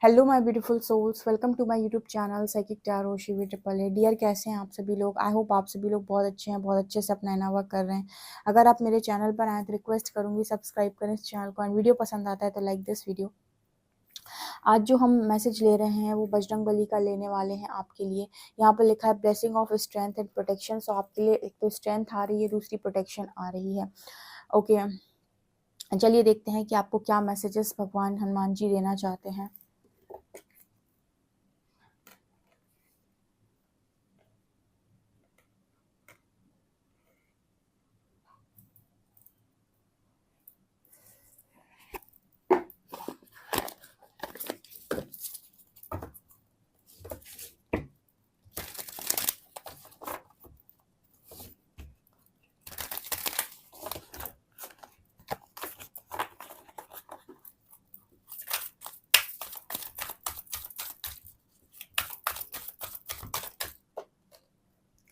Hello my beautiful souls, welcome to my YouTube channel psychic tarot Shivi triple A. Dear, कैसे हैं आप सभी लोग? आई होप आप सभी लोग बहुत अच्छे हैं, बहुत अच्छे से अपना इनर वर्क कर रहे हैं। अगर आप मेरे चैनल पर आए तो रिक्वेस्ट करूंगी सब्सक्राइब करें इस चैनल को, एंड वीडियो पसंद आता है तो लाइक दिस वीडियो। आज जो हम मैसेज ले रहे हैं वो बजरंगबली का लेने वाले हैं आपके लिए। यहाँ पर लिखा है blessing of strength and protection. So आपके लिए एक तो स्ट्रेंथ आ रही है, दूसरी प्रोटेक्शन आ रही है। ओके, चलिए देखते हैं कि आपको क्या मैसेजेस भगवान हनुमान जी देना चाहते हैं।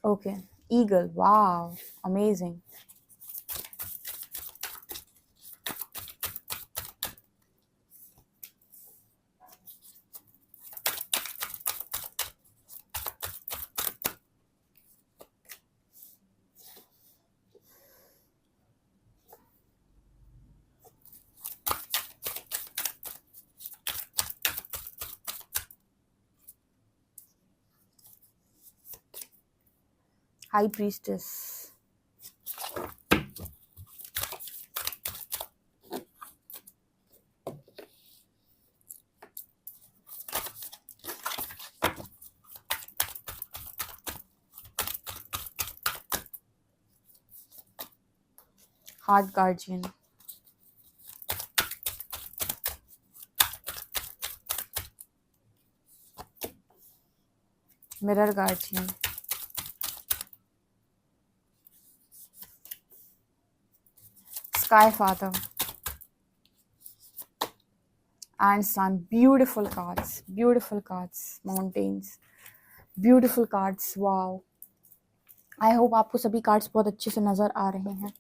Okay, eagle, wow, amazing. High priestess, heart guardian, mirror guardian, sky father and son. Beautiful cards, mountains, beautiful cards, wow. I hope आपको सभी कार्ड्स बहुत अच्छे से नज़र आ रहे हैं।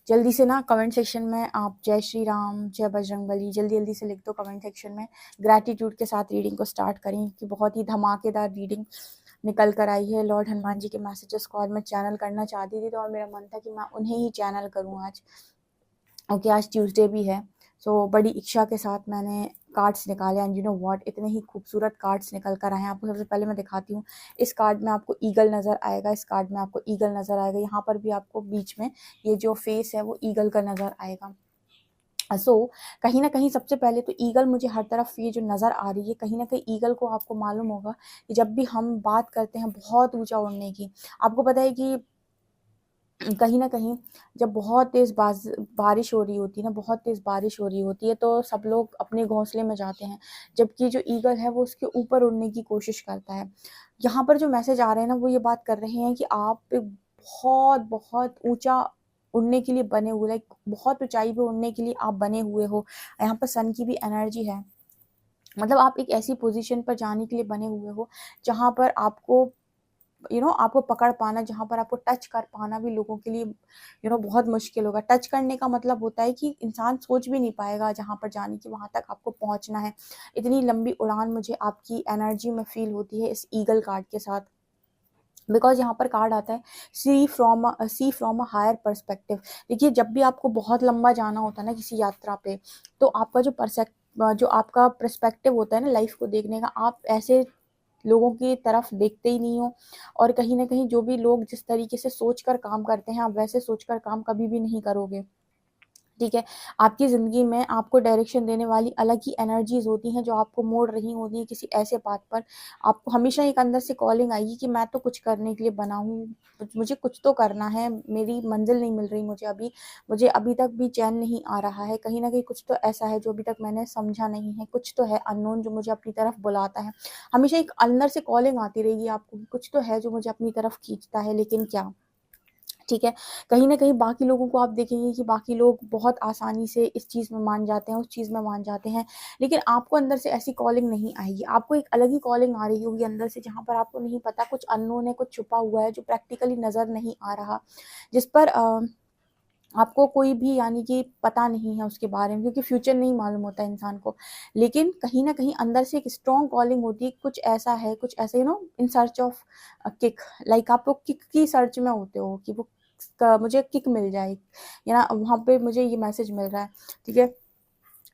जल्दी से ना कमेंट सेक्शन में आप जय श्री राम, जय बजरंगबली जल्दी जल्दी से लिख दो कमेंट सेक्शन में। ग्रैटिट्यूड के साथ रीडिंग को स्टार्ट करें कि बहुत ही धमाकेदार रीडिंग निकल कर आई है। लॉर्ड हनुमान जी के मैसेजेस को आज मैं चैनल करना चाहती थी, तो और मेरा मन था कि मैं उन्हें ही चैनल करूँ आज। ओके, आज ट्यूसडे भी है, सो बड़ी इच्छा के साथ मैंने कार्ड्स निकाले, एंड यू नो व्हाट, इतने ही खूबसूरत कार्ड्स निकल कर आए हैं। आपको सबसे पहले मैं दिखाती हूँ। इस कार्ड में आपको ईगल नज़र आएगा, इस कार्ड में आपको ईगल नज़र आएगा। यहाँ पर भी आपको बीच में ये जो फेस है वो ईगल का नज़र आएगा। सो कहीं ना कहीं सबसे पहले तो ईगल मुझे हर तरफ ये जो नज़र आ रही है, कहीं ना कहीं ईगल को आपको मालूम होगा कि जब भी हम बात करते हैं बहुत ऊंचा उड़ने की, आपको पता है कि कहीं न कहीं जब बहुत तेज़ बारिश हो रही होती है ना, बहुत तेज़ बारिश हो रही होती है, तो सब लोग अपने घोंसले में जाते हैं, जबकि जो ईगल है वो उसके ऊपर उड़ने की कोशिश करता है। यहाँ पर जो मैसेज आ रहे हैं ना, वो ये बात कर रहे हैं कि आप एक बहुत ऊँचा उड़ने के लिए बने हुए, लाइक बहुत ऊँचाई पे उड़ने के लिए आप बने हुए हो। यहाँ पर सन की भी एनर्जी है, मतलब आप एक ऐसी पोज़ीशन पर जाने के लिए बने हुए हो, जहाँ पर आपको आपको पकड़ पाना, जहाँ पर आपको टच कर पाना भी लोगों के लिए बहुत मुश्किल होगा। टच करने का मतलब होता है कि इंसान सोच भी नहीं पाएगा जहाँ पर जाने की, वहाँ तक आपको पहुँचना है। इतनी लंबी उड़ान मुझे आपकी एनर्जी में फ़ील होती है इस ईगल कार्ड के साथ, बिकॉज़ यहाँ पर कार्ड आता है सी फ्रॉम अ हायर पर्सपेक्टिव। देखिए, जब भी आपको बहुत लंबा जाना होता है ना किसी यात्रा पे, तो आपका जो आपका पर्सपेक्टिव होता है ना लाइफ़ को देखने का, आप ऐसे लोगों की तरफ देखते ही नहीं हो, और कहीं न कहीं जो भी लोग जिस तरीके से सोच कर काम करते हैं, आप वैसे सोच कर काम कभी भी नहीं करोगे। ठीक है? आपकी ज़िंदगी में आपको डायरेक्शन देने वाली अलग ही एनर्जीज़ होती हैं, जो आपको मोड़ रही होती हैं किसी ऐसे पाथ पर। आपको हमेशा एक अंदर से कॉलिंग आएगी कि मैं तो कुछ करने के लिए बना हूँ, मुझे कुछ तो करना है, मेरी मंज़िल नहीं मिल रही मुझे अभी तक भी चैन नहीं आ रहा है। कहीं न कहीं कुछ तो ऐसा है जो अभी तक मैंने समझा नहीं है, कुछ तो है अननोन जो मुझे अपनी तरफ बुलाता है। हमेशा एक अंदर से कॉलिंग आती रहेगी आपको कि कुछ तो है जो मुझे अपनी तरफ खींचता है, लेकिन क्या? ठीक है? कहीं न कहीं बाकी लोगों को आप देखेंगे कि बाकी लोग बहुत आसानी से इस चीज़ में मान जाते हैं, उस चीज़ में मान जाते हैं, लेकिन आपको अंदर से ऐसी कॉलिंग नहीं आएगी। आपको एक अलग ही कॉलिंग आ रही होगी अंदर से, जहाँ पर आपको नहीं पता, कुछ अननोन है, कुछ छुपा हुआ है जो प्रैक्टिकली नज़र नहीं आ रहा, जिस पर आपको कोई भी यानी कि पता नहीं है उसके बारे में, क्योंकि फ्यूचर नहीं मालूम होता इंसान को, लेकिन कहीं ना कहीं अंदर से एक स्ट्रॉन्ग कॉलिंग होती है, कुछ ऐसा है, कुछ ऐसे in search of kick, like आप लोग किक की सर्च में होते हो कि वो मुझे किक मिल जाए, या ना वहाँ पे मुझे ये मैसेज मिल रहा है, ठीक है।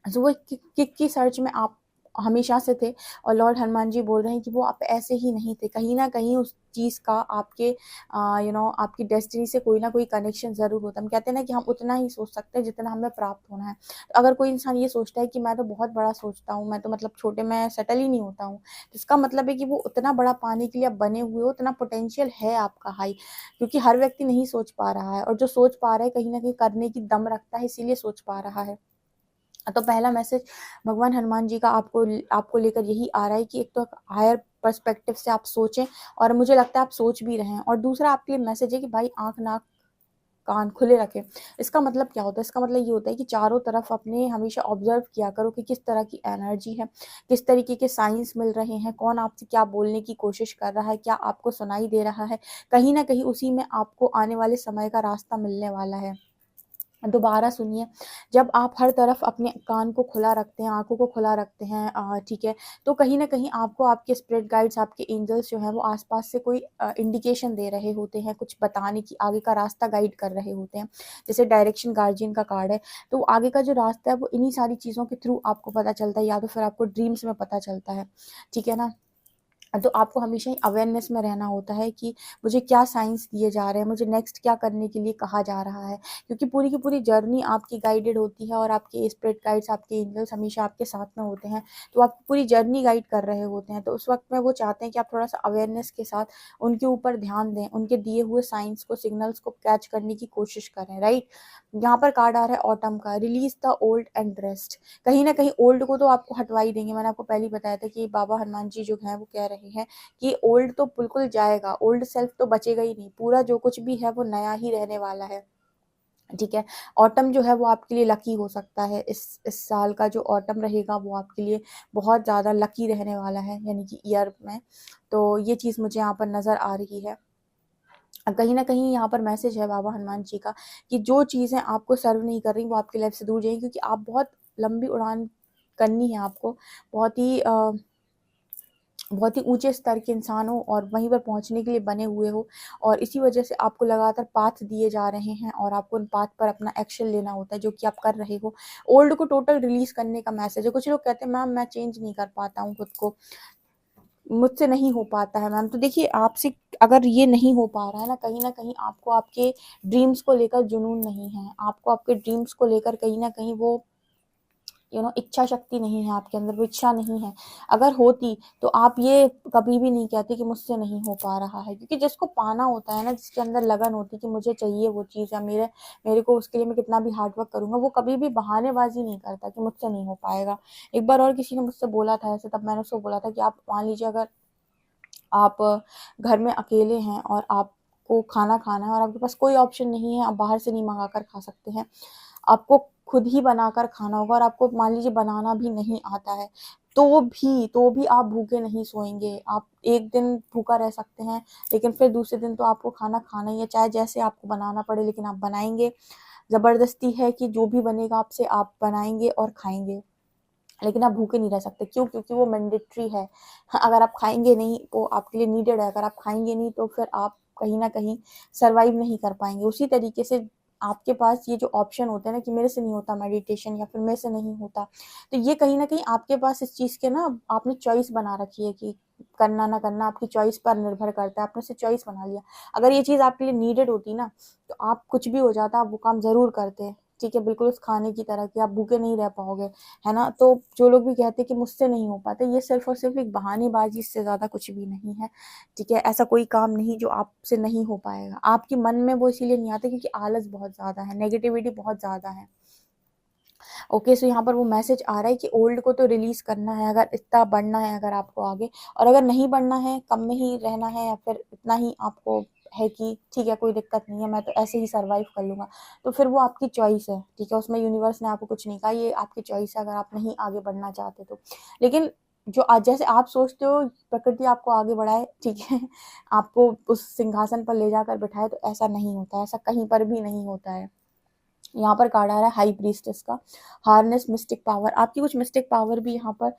सो वो किक की सर्च में आप हमेशा से थे, और लॉर्ड हनुमान जी बोल रहे हैं कि वो आप ऐसे ही नहीं थे, कहीं ना कहीं उस चीज़ का आपके आपकी डेस्टिनी से कोई ना कोई कनेक्शन ज़रूर होता है। हम कहते हैं ना कि हम उतना ही सोच सकते हैं जितना हमें प्राप्त होना है। तो अगर कोई इंसान ये सोचता है कि मैं तो बहुत बड़ा सोचता हूँ, मैं तो मतलब छोटे में सेटल ही नहीं होता हूँ, तो इसका मतलब है कि वो उतना बड़ा पाने के लिए आप बने हुए हो, उतना पोटेंशियल है आपका हाई, क्योंकि हर व्यक्ति नहीं सोच पा रहा है, और जो सोच पा रहा है कहीं ना कहीं करने की दम रखता है, इसीलिए सोच पा रहा है। तो पहला मैसेज भगवान हनुमान जी का आपको आपको लेकर यही आ रहा है कि एक तो हायर पर्सपेक्टिव से आप सोचें, और मुझे लगता है आप सोच भी रहे हैं। और दूसरा आपके लिए मैसेज है कि भाई आंख नाक कान खुले रखें। इसका मतलब क्या होता है? इसका मतलब ये होता है कि चारों तरफ अपने हमेशा ऑब्जर्व किया करो कि किस तरह की एनर्जी है, किस तरीके के साइंस मिल रहे हैं, कौन आपसे क्या बोलने की कोशिश कर रहा है, क्या आपको सुनाई दे रहा है। कहीं ना कहीं उसी में आपको आने वाले समय का रास्ता मिलने वाला है। दोबारा सुनिए, जब आप हर तरफ अपने कान को खुला रखते हैं, आँखों को खुला रखते हैं, ठीक है, तो कहीं न कहीं आपको आपके स्पिरिट गाइड्स, आपके एंजल्स जो हैं वो आस-पास से कोई इंडिकेशन दे रहे होते हैं, कुछ बताने की, आगे का रास्ता गाइड कर रहे होते हैं। जैसे डायरेक्शन गार्जियन का कार्ड है, तो आगे का जो रास्ता है वो इन्हीं सारी चीज़ों के थ्रू आपको पता चलता है, या तो फिर आपको ड्रीम्स में पता चलता है, ठीक है ना? तो आपको हमेशा ही अवेयरनेस में रहना होता है कि मुझे क्या साइंस दिए जा रहे हैं, मुझे नेक्स्ट क्या करने के लिए कहा जा रहा है, क्योंकि पूरी की पूरी जर्नी आपकी गाइडेड होती है, और आपके स्पिरिट गाइड्स, आपके एंजल्स हमेशा आपके साथ में होते हैं, तो आपको पूरी जर्नी गाइड कर रहे होते हैं। तो उस वक्त में वो चाहते हैं कि आप थोड़ा सा अवेयरनेस के साथ उनके ऊपर ध्यान दें, उनके दिए हुए साइंस को, सिग्नल्स को कैच करने की कोशिश करें, राइट। यहाँ पर कार्ड आ रहा है ऑटम का, release the old and rest. कहीं ना कहीं ओल्ड को तो आपको हटवा ही देंगे, मैंने आपको पहले ही बताया था कि बाबा हनुमान जी जो हैं वो कह रहे हैं कि ओल्ड तो बिल्कुल जाएगा, ओल्ड सेल्फ तो बचेगा ही नहीं, पूरा जो कुछ भी है वो नया ही रहने वाला है, ठीक है। ऑटम जो है वो आपके लिए लकी हो सकता है, इस साल का जो ऑटम रहेगा वो आपके लिए बहुत ज़्यादा लकी रहने वाला है, यानी कि ईयर में। तो ये चीज़ मुझे यहाँ पर नज़र आ रही है। कहीं न कहीं यहाँ पर मैसेज है बाबा हनुमान जी का कि जो चीज़ें आपको सर्व नहीं कर रही वो आपकी लाइफ से दूर जाएँगी, क्योंकि आप बहुत लंबी उड़ान करनी है आपको, बहुत ही बहुत ही ऊँचे स्तर के इंसान हो और वहीं पर पहुँचने के लिए बने हुए हो, और इसी वजह से आपको लगातार पाथ दिए जा रहे हैं, और आपको उन पाथ पर अपना एक्शन लेना होता है, जो कि आप कर रहे हो। ओल्ड को टोटल रिलीज़ करने का मैसेज है। कुछ लोग कहते हैं मैम मैं चेंज नहीं कर पाता हूँ खुद को, मुझसे नहीं हो पाता है मैम। तो देखिए, आपसे अगर ये नहीं हो पा रहा है ना, कहीं आपको आपके ड्रीम्स को लेकर जुनून नहीं है, आपको आपके ड्रीम्स को लेकर कहीं न कहीं वो इच्छा शक्ति नहीं है आपके अंदर, वो इच्छा नहीं है। अगर होती तो आप ये कभी भी नहीं कहते कि मुझसे नहीं हो पा रहा है, क्योंकि जिसको पाना होता है ना, जिसके अंदर लगन होती है कि मुझे चाहिए वो चीज़, या मेरे मेरे को उसके लिए मैं कितना भी हार्ड वर्क करूँगा, वो कभी भी बहानेबाज़ी नहीं करता कि मुझसे नहीं हो पाएगा। एक बार और किसी ने मुझसे बोला था ऐसे, तब मैंने उसको बोला था कि आप मान लीजिए, अगर आप घर में अकेले हैं और आपको खाना खाना है और आपके पास कोई ऑप्शन नहीं है, आप बाहर से नहीं मंगा कर खा सकते हैं, आपको खुद ही बनाकर खाना होगा, और आपको मान लीजिए बनाना भी नहीं आता है, तो भी आप भूखे नहीं सोएंगे। आप एक दिन भूखा रह सकते हैं, लेकिन फिर दूसरे दिन तो आपको खाना खाना ही है, चाहे जैसे आपको बनाना पड़े, लेकिन आप बनाएंगे। ज़बरदस्ती है कि जो भी बनेगा आपसे आप बनाएंगे और खाएंगे, लेकिन आप भूखे नहीं रह सकते। क्यों? क्योंकि वो मैंडेटरी है। हाँ, अगर आप खाएँगे नहीं, वो आपके लिए नीडेड है, अगर आप खाएँगे नहीं तो फिर आप कहीं न कहीं सर्वाइव नहीं कर पाएँगे। उसी तरीके से आपके पास ये जो ऑप्शन होते हैं ना कि मेरे से नहीं होता मेडिटेशन, या फिर मेरे से नहीं होता, तो ये कहीं न कहीं आपके पास इस चीज़ के ना आपने चॉइस बना रखी है कि करना ना करना आपकी चॉइस पर निर्भर करता है, आपने उसे चॉइस बना लिया। अगर ये चीज़ आपके लिए नीडेड होती ना, तो आप कुछ भी हो जाता, आप वो काम ज़रूर करते, ठीक है? बिल्कुल उस खाने की तरह कि आप भूखे नहीं रह पाओगे। है ना? तो जो लोग भी कहते हैं कि मुझसे नहीं हो पाता, ये सिर्फ़ और सिर्फ़ एक बहानेबाज़ी, इससे ज़्यादा कुछ भी नहीं है, ठीक है? ऐसा कोई काम नहीं जो आपसे नहीं हो पाएगा। आपके मन में वो इसीलिए नहीं आता क्योंकि आलस बहुत ज़्यादा है, नेगेटिविटी बहुत ज़्यादा है। ओके, सो यहाँ पर वो मैसेज आ रहा है कि ओल्ड को तो रिलीज़ करना है, अगर इतना बढ़ना है अगर आपको आगे, और अगर नहीं बढ़ना है, कम में ही रहना है, या फिर इतना ही आपको है कि ठीक है कोई दिक्कत नहीं है, मैं तो ऐसे ही सर्वाइव कर लूँगा, तो फिर वो आपकी चॉइस है, ठीक है? उसमें यूनिवर्स ने आपको कुछ नहीं कहा, ये आपकी चॉइस है अगर आप नहीं आगे बढ़ना चाहते तो। लेकिन जो आज जैसे आप सोचते हो प्रकृति आपको आगे बढ़ाए, ठीक है? आपको उस सिंहासन पर ले जाकर बिठाए, तो ऐसा नहीं होता है, ऐसा कहीं पर भी नहीं होता है। यहाँ पर कार्ड आ रहा है हाई प्रीस्टेस का, हार्नेस मिस्टिक पावर। आपकी कुछ मिस्टिक पावर भी यहाँ पर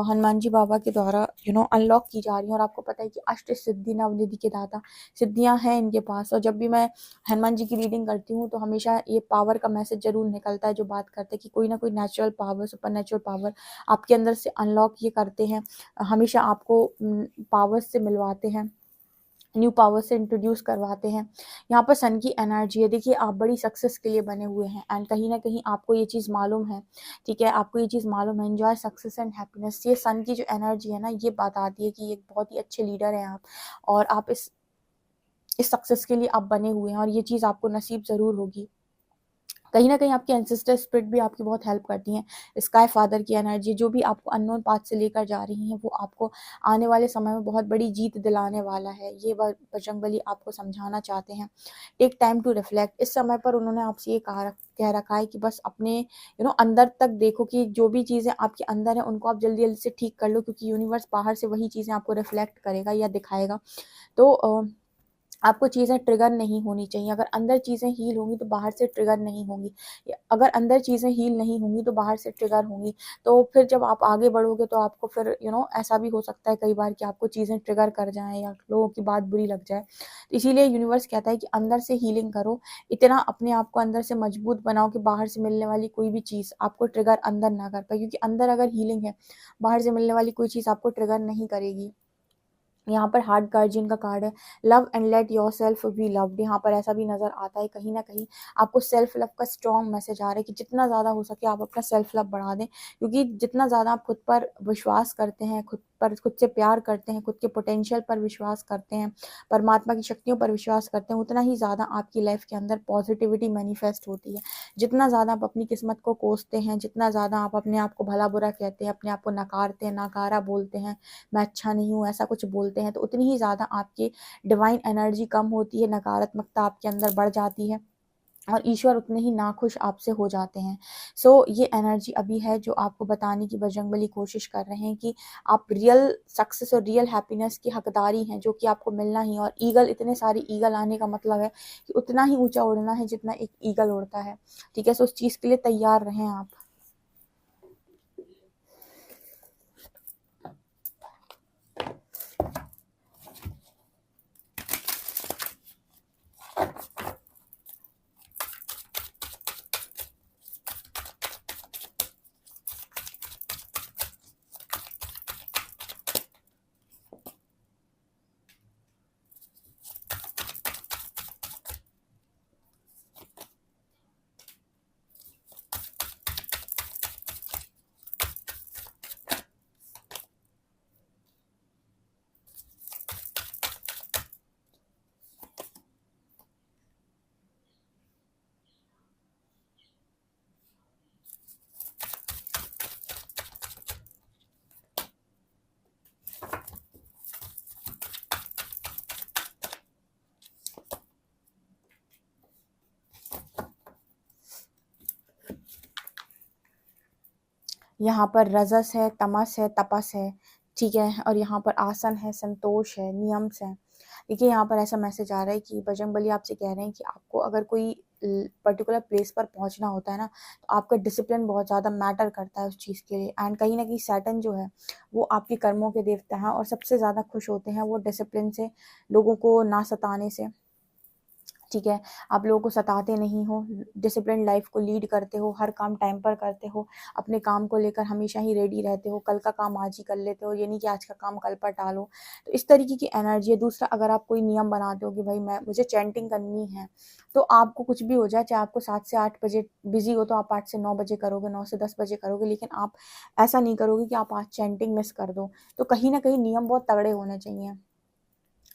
हनुमान जी बाबा के द्वारा अनलॉक की जा रही है। और आपको पता है कि अष्ट सिद्धि नवनिधि के दाता, सिद्धियां हैं इनके पास। और जब भी मैं हनुमान जी की रीडिंग करती हूँ तो हमेशा ये पावर का मैसेज जरूर निकलता है, जो बात करते हैं कि कोई ना कोई natural power, super natural power आपके अंदर से अनलॉक ये करते हैं, हमेशा आपको पावर से मिलवाते हैं, न्यू पावर से इंट्रोड्यूस करवाते हैं। यहाँ पर सन की एनर्जी है। देखिए आप बड़ी सक्सेस के लिए बने हुए हैं एंड कहीं ना कहीं आपको ये चीज़ मालूम है, ठीक है, आपको ये चीज़ मालूम है। एंजॉय सक्सेस एंड हैप्पीनेस, ये सन की जो एनर्जी है ना, ये बताती है कि एक बहुत ही अच्छे लीडर हैं आप, और आप इस सक्सेस के लिए आप बने हुए हैं और ये चीज़ आपको नसीब ज़रूर होगी। कहीं ना कहीं आपकी एंसेस्टर स्पिरिट भी आपकी बहुत हेल्प करती हैं। स्काई फादर की एनर्जी, जो भी आपको अननोन पाथ से लेकर जा रही हैं, वो आपको आने वाले समय में बहुत बड़ी जीत दिलाने वाला है। ये बजरंगबली आपको समझाना चाहते हैं। Take time to reflect. इस समय पर उन्होंने आपसे ये कह रखा है कि बस अपने अंदर तक देखो कि जो भी चीज़ें आपके अंदर है उनको आप जल्दी जल्दी से ठीक कर लो, क्योंकि यूनिवर्स बाहर से वही चीज़ें आपको रिफ्लेक्ट करेगा या दिखाएगा। तो आपको चीज़ें ट्रिगर नहीं होनी चाहिए। अगर अंदर चीज़ें हील होंगी तो बाहर से ट्रिगर नहीं होंगी, अगर अंदर चीज़ें हील नहीं होंगी तो बाहर से ट्रिगर होंगी। तो फिर जब आप आगे बढ़ोगे तो आपको फिर ऐसा भी हो सकता है कई बार कि आपको चीज़ें ट्रिगर कर जाएं या लोगों की बात बुरी लग जाए। तो इसीलिए यूनिवर्स कहता है कि अंदर से हीलिंग करो, इतना अपने आप को अंदर से मजबूत बनाओ कि बाहर से मिलने वाली कोई भी चीज़ आपको ट्रिगर अंदर ना कर पाए, क्योंकि अंदर अगर हीलिंग है, बाहर से मिलने वाली कोई चीज़ आपको ट्रिगर नहीं करेगी। यहाँ पर हार्ट गार्जियन का कार्ड है, love and let your self be loved. यहाँ पर ऐसा भी नजर आता है कहीं ना कहीं आपको सेल्फ लव का स्ट्रॉन्ग मैसेज आ रहा है कि जितना ज़्यादा हो सके आप अपना सेल्फ लव बढ़ा दें, क्योंकि जितना ज़्यादा आप खुद पर विश्वास करते हैं, खुद से प्यार करते हैं, खुद के पोटेंशियल पर विश्वास करते हैं, परमात्मा की शक्तियों पर विश्वास करते हैं, उतना ही ज़्यादा आपकी लाइफ के अंदर पॉजिटिविटी मैनिफेस्ट होती है। जितना ज़्यादा आप अपनी किस्मत को कोसते हैं, जितना ज़्यादा आप अपने आप को भला बुरा कहते हैं, अपने आप को नकारते हैं, नकारा बोलते हैं, मैं अच्छा नहीं हूँ, ऐसा कुछ बोलते हैं, तो उतनी ही ज़्यादा आपकी डिवाइन एनर्जी कम होती है, नकारात्मकता आपके अंदर बढ़ जाती है और ईश्वर उतने ही नाखुश आपसे हो जाते हैं। सो ये एनर्जी अभी है जो आपको बताने की बजरंगबली कोशिश कर रहे हैं कि आप रियल सक्सेस और रियल हैप्पीनेस की हकदारी हैं, जो कि आपको मिलना ही। और ईगल, इतने सारे ईगल आने का मतलब है कि उतना ही ऊंचा उड़ना है जितना एक ईगल उड़ता है, ठीक है। सो उस चीज़ के लिए तैयार रहें आप। यहाँ पर रजस है, तमस है, तपस है, ठीक है। और यहाँ पर आसन है, संतोष है, नियम्स है। देखिए यहाँ पर ऐसा मैसेज आ रहा है कि बजरंगबली आपसे कह रहे हैं कि आपको अगर कोई पर्टिकुलर प्लेस पर पहुंचना होता है ना, तो आपका डिसिप्लिन बहुत ज़्यादा मैटर करता है उस चीज़ के लिए। एंड कहीं ना कहीं सैटर्न जो है वो आपके कर्मों के देवता हैं और सबसे ज़्यादा खुश होते हैं वो डिसिप्लिन से, लोगों को ना सताने से, ठीक है। आप लोगों को सताते नहीं हो, डिसिप्लिन लाइफ को लीड करते हो, हर काम टाइम पर करते हो, अपने काम को लेकर हमेशा ही रेडी रहते हो, कल का काम आज ही कर लेते हो, ये नहीं कि आज का काम कल पर टालो। तो इस तरीके की एनर्जी है। दूसरा, अगर आप कोई नियम बनाते हो कि भाई मुझे चैंटिंग करनी है, तो आपको कुछ भी हो जाए, चाहे आपको 7 से 8 बजे बिजी हो तो आप 8 से 9 बजे करोगे, 9 से 10 बजे करोगे, लेकिन आप ऐसा नहीं करोगे कि आप आज चैंटिंग मिस कर दो। तो कहीं ना कहीं नियम बहुत तगड़े होने चाहिए,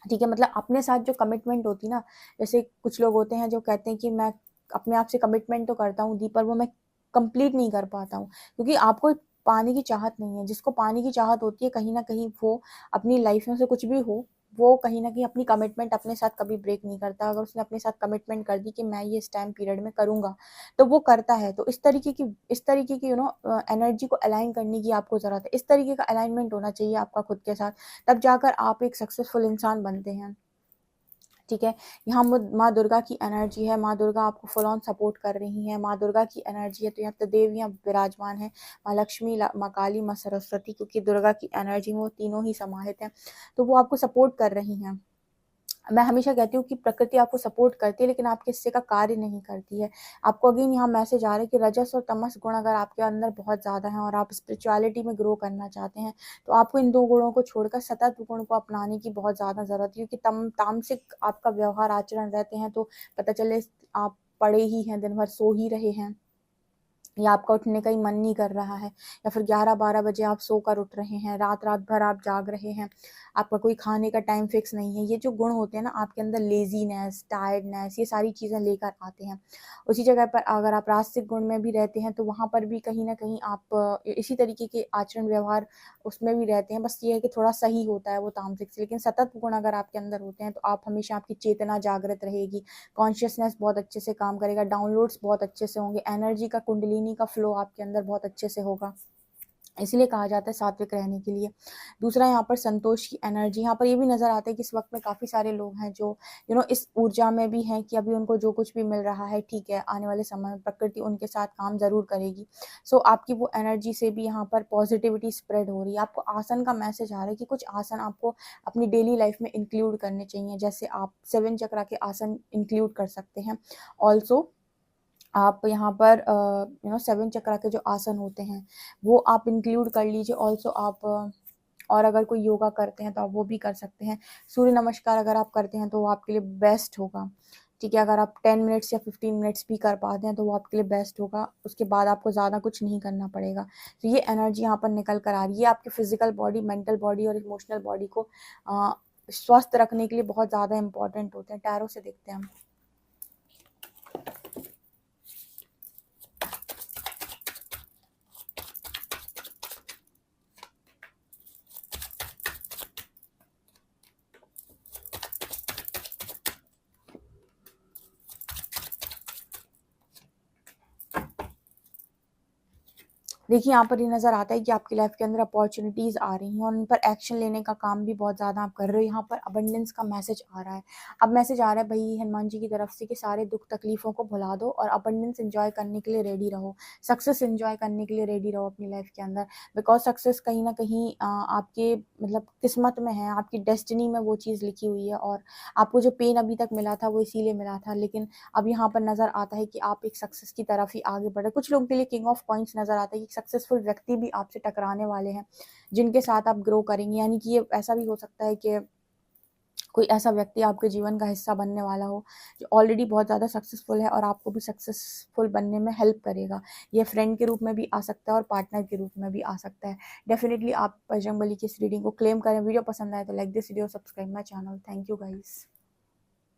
ठीक है। मतलब अपने साथ जो कमिटमेंट होती है ना, जैसे कुछ लोग होते हैं जो कहते हैं कि मैं अपने आप से कमिटमेंट तो करता हूँ दी, पर वो मैं कंप्लीट नहीं कर पाता हूँ, क्योंकि आपको पाने की चाहत नहीं है। जिसको पाने की चाहत होती है, कहीं ना कहीं वो अपनी लाइफ में से कुछ भी हो, वो कहीं ना कहीं अपनी कमिटमेंट अपने साथ कभी ब्रेक नहीं करता। अगर उसने अपने साथ कमिटमेंट कर दी कि मैं ये इस टाइम पीरियड में करूंगा, तो वो करता है। तो इस तरीके की एनर्जी को अलाइन करने की आपको ज़रूरत है। इस तरीके का अलाइनमेंट होना चाहिए आपका खुद के साथ, तब जाकर आप एक सक्सेसफुल इंसान बनते हैं, ठीक है। यहाँ माँ दुर्गा की एनर्जी है, माँ दुर्गा आपको फुल ऑन सपोर्ट कर रही हैं, माँ दुर्गा की एनर्जी है। तो यहाँ तो देवियाँ विराजमान हैं, माँ लक्ष्मी, माँ काली, माँ सरस्वती, क्योंकि दुर्गा की एनर्जी में वो तीनों ही समाहित हैं, तो वो आपको सपोर्ट कर रही हैं। मैं हमेशा कहती हूँ कि प्रकृति आपको सपोर्ट करती है, लेकिन आपके हिस्से का कार्य नहीं करती है। आपको अगेन यहाँ मैसेज आ रहा है कि रजस और तमस गुण अगर आपके अंदर बहुत ज़्यादा है और आप स्पिरिचुअलिटी में ग्रो करना चाहते हैं, तो आपको इन 2 गुणों को छोड़कर सतत गुण को अपनाने की बहुत ज़्यादा ज़रूरत है, क्योंकि तामसिक आपका व्यवहार आचरण रहते हैं, तो पता चले आप पड़े ही हैं, दिन भर सो ही रहे हैं, या आपका उठने का ही मन नहीं कर रहा है, या फिर 11-12 बजे आप सोकर उठ रहे हैं, रात भर आप जाग रहे हैं, आपका कोई खाने का टाइम फिक्स नहीं है। ये जो गुण होते हैं ना आपके अंदर, लेजीनेस, टायर्डनेस, ये सारी चीज़ें लेकर आते हैं। उसी जगह पर अगर आप रास्तिक गुण में भी रहते हैं, तो वहाँ पर भी कहीं न कहीं आप इसी तरीके के आचरण व्यवहार उसमें भी रहते हैं। बस ये है कि थोड़ा सही होता है वो तामसिक से, लेकिन सतत गुण अगर आपके अंदर होते हैं, तो आप हमेशा, आपकी चेतना जागृत रहेगी, कॉन्शियसनेस बहुत अच्छे से काम करेगा, डाउनलोड्स बहुत अच्छे से होंगे, एनर्जी का, कुंडलिनी का फ्लो आपके अंदर बहुत अच्छे से होगा। इसलिए कहा जाता है सात्विक रहने के लिए। दूसरा यहाँ पर संतोष की एनर्जी, यहाँ पर ये भी नज़र आता है कि इस वक़्त में काफ़ी सारे लोग हैं जो इस ऊर्जा में भी हैं कि अभी उनको जो कुछ भी मिल रहा है ठीक है, आने वाले समय में प्रकृति उनके साथ काम ज़रूर करेगी। सो आपकी वो एनर्जी से भी यहाँ पर पॉजिटिविटी स्प्रेड हो रही है। आपको आसन का मैसेज आ रहा है कि कुछ आसन आपको अपनी डेली लाइफ में इंक्लूड करने चाहिए, जैसे आप 7 चक्रा के आसन इंक्लूड कर सकते हैं। ऑल्सो आप यहाँ पर 7 चक्रा के जो आसन होते हैं वो आप इंक्लूड कर लीजिए। ऑल्सो आप और अगर कोई योगा करते हैं तो आप वो भी कर सकते हैं। सूर्य नमस्कार अगर आप करते हैं तो वो आपके लिए बेस्ट होगा, ठीक है। अगर आप 10 मिनट्स या 15 मिनट्स भी कर पाते हैं तो वो आपके लिए बेस्ट होगा। उसके बाद आपको ज़्यादा कुछ नहीं करना पड़ेगा। तो ये एनर्जी यहाँ पर निकल कर आ रही है। आपके फिजिकल बॉडी, मेंटल बॉडी और इमोशनल बॉडी को स्वस्थ रखने के लिए बहुत ज़्यादा इंपॉर्टेंट होते हैं। टैरो से देखते हैं हम। देखिए, यहाँ पर ये नज़र आता है कि आपकी लाइफ के अंदर अपॉर्चुनिटीज़ आ रही हैं और उन पर एक्शन लेने का काम भी बहुत ज़्यादा आप कर रहे हो। यहाँ पर अबंडेंस का मैसेज आ रहा है। अब मैसेज आ रहा है भई हनुमान जी की तरफ से कि सारे दुख तकलीफ़ों को भुला दो और अबंडेंस एन्जॉय करने के लिए रेडी रहो। सक्सेस एन्जॉय करने के लिए रेडी रहो अपनी लाइफ के अंदर, बिकॉज़ सक्सेस कहीं न कहीं आपके मतलब किस्मत में है, आपकी डेस्टिनी में वो चीज़ लिखी हुई है। और आपको जो पेन अभी तक मिला था वो इसीलिए मिला था, लेकिन अब यहाँ पर नज़र आता है कि आप एक सक्सेस की तरफ ही आगे बढ़ रहे हैं। कुछ लोगों के लिए किंग ऑफ कॉइन्स नज़र आता है कि सक्सेसफुल व्यक्ति भी आपसे टकराने वाले हैं, जिनके साथ आप ग्रो करेंगे। यानी कि ये ऐसा भी हो सकता है कि कोई ऐसा व्यक्ति आपके जीवन का हिस्सा बनने वाला हो जो ऑलरेडी बहुत ज़्यादा सक्सेसफुल है और आपको भी सक्सेसफुल बनने में हेल्प करेगा। ये फ्रेंड के रूप में भी आ सकता है और पार्टनर के रूप में भी आ सकता है। डेफिनेटली आप बजरंगबली की इस रीडिंग को क्लेम करें। वीडियो पसंद आए तो like this video, subscribe my channel. Thank you guys.